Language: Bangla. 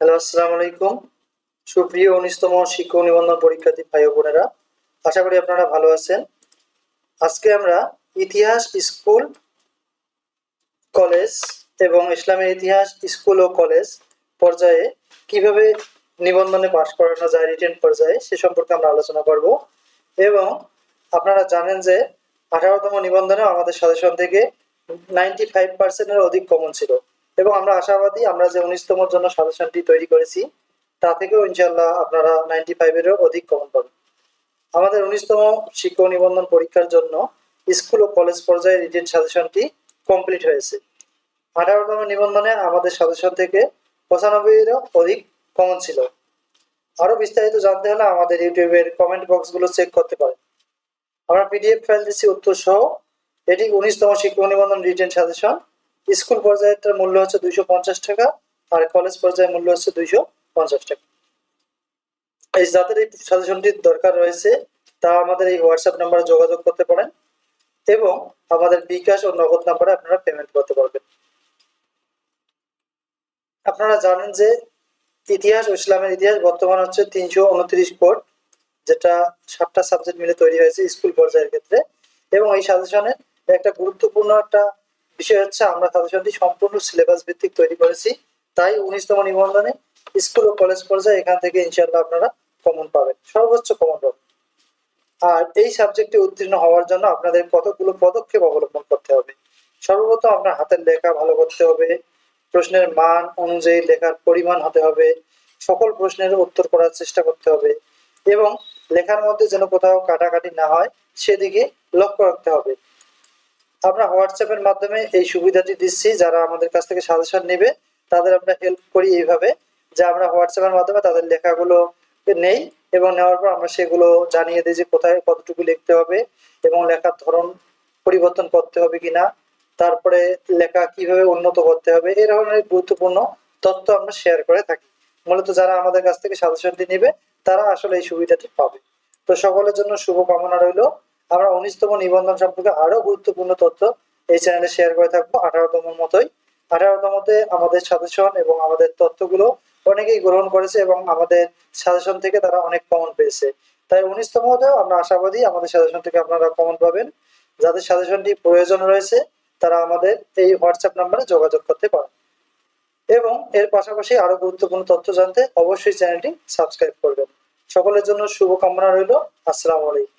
হ্যালো, আসসালামু আলাইকুম। সুপ্রিয় ১৯তম শিক্ষক নিবন্ধন পরীক্ষার্থী ভাই ও বোনেরা, আশা করি আপনারা ভালো আছেন। আজকে আমরা ইতিহাস স্কুল, কলেজ এবং ইসলামের ইতিহাস স্কুল ও কলেজ পর্যায়ে কিভাবে নিবন্ধনে পাশ করানো যায় রিটেন পর্যায়ে সে সম্পর্কে আমরা আলোচনা করব। এবং আপনারা জানেন যে 18তম নিবন্ধনে আমাদের সাজেশন থেকে 95% অধিক কমন ছিল এবং আমরা আশাবাদী আমরা যে 19তম জন্য সাজেশনটি তৈরি করেছি তা থেকেও ইনশাল্লাহ আপনারা 95-এরও অধিক কমন পাবেন। আমাদের 19তম শিক্ষক নিবন্ধন পরীক্ষার জন্য স্কুল ও কলেজ পর্যায়ে রিটেন সাজেশনটি কমপ্লিট হয়েছে। 18তম নিবন্ধনে আমাদের সাজেশন থেকে 95-এরও অধিক কমন ছিল। আরো বিস্তারিত জানতে হলে আমাদের ইউটিউবের কমেন্ট বক্সগুলো চেক করতে পারেন। আমরা পিডিএফ ফাইল দিচ্ছি উত্তর সহ। এটি 19তম শিক্ষক নিবন্ধন রিটেন সাজেশন। স্কুল পর্যায়ের মূল্য হচ্ছে 250 টাকা আর কলেজ পর্যায়ের মূল্য হচ্ছে 250 টাকা। এই যাদের এই সাজেশনটির দরকার রয়েছে তা আমাদের এই হোয়াটসঅ্যাপ নাম্বারে যোগাযোগ করতে পারেন এবং আমাদের বিকাশ ও নগদ নাম্বারে আপনারা পেমেন্ট করতে পারবেন। আপনারা জানেন যে ইতিহাস ও ইসলামের ইতিহাস বর্তমান হচ্ছে 329 কোড, যেটা 7টা সাবজেক্ট মিলে তৈরি হয়েছে স্কুল পর্যায়ের ক্ষেত্রে। এবং এই সাজেশনের একটা গুরুত্বপূর্ণ একটা বিষয় হচ্ছে আমরা সাজেশনটি সম্পূর্ণ সিলেবাস ভিত্তিক তৈরি করেছি। তাই 19তম নিবন্ধনে স্কুল ও কলেজ পর্যায়ে এখান থেকে ইনশাআল্লাহ আপনারা কমন পাবেন, সর্বোচ্চ কমন পাবেন। আর এই সাবজেক্টে উত্তীর্ণ হওয়ার জন্য আপনাদের কতগুলো পদক্ষেপ অবলম্বন করতে হবে। সর্বপ্রথম আপনার হাতের লেখা ভালো করতে হবে, প্রশ্নের মান অনুযায়ী লেখার পরিমাণ হতে হবে, সকল প্রশ্নের উত্তর করার চেষ্টা করতে হবে এবং লেখার মধ্যে যেন কোথাও কাটাকাটি না হয় সেদিকে লক্ষ্য রাখতে হবে। আমরা হোয়াটসঅ্যাপের মাধ্যমে এই সুবিধাটি দিচ্ছি, যারা আমাদের কাছ থেকে সাজেশন নেবে তাদের আমরা হেল্প করি এইভাবে যে আমরা হোয়াটসঅ্যাপের মাধ্যমে তাদের লেখাগুলো নেই এবং নেওয়ার পর আমরা সেগুলো জানিয়ে দিই যে কোথায় কতটুকু লিখতে হবে এবং লেখার ধরন পরিবর্তন করতে হবে কিনা, তারপরে লেখা কিভাবে উন্নত করতে হবে, এই ধরনের গুরুত্বপূর্ণ তথ্য আমরা শেয়ার করে থাকি। মূলত যারা আমাদের কাছ থেকে সাজেশনটি নেবে তারা আসলে এই সুবিধাটি পাবে। তো সকলের জন্য শুভকামনা রইল। আমরা 19তম নিবন্ধন সম্পর্কে আরো গুরুত্বপূর্ণ তথ্য এই চ্যানেলে শেয়ার করে থাকবো 18তম মতোই। 18তমতে আমাদের সাজেশন এবং আমাদের তথ্যগুলো অনেকেই গ্রহণ করেছে এবং আমাদের সাজেশন থেকে তারা অনেক কমন পেয়েছে। তাই 19তমতেও আমরা আশাবাদী আমাদের সাজেশন থেকে আপনারা কমন পাবেন। যাদের সাজেশনটি প্রয়োজন রয়েছে তারা আমাদের এই হোয়াটসঅ্যাপ নাম্বারে যোগাযোগ করতে পারেন এবং এর পাশাপাশি আরো গুরুত্বপূর্ণ তথ্য জানতে অবশ্যই চ্যানেলটি সাবস্ক্রাইব করবেন। সকলের জন্য শুভকামনা রইল। আসসালামু আলাইকুম।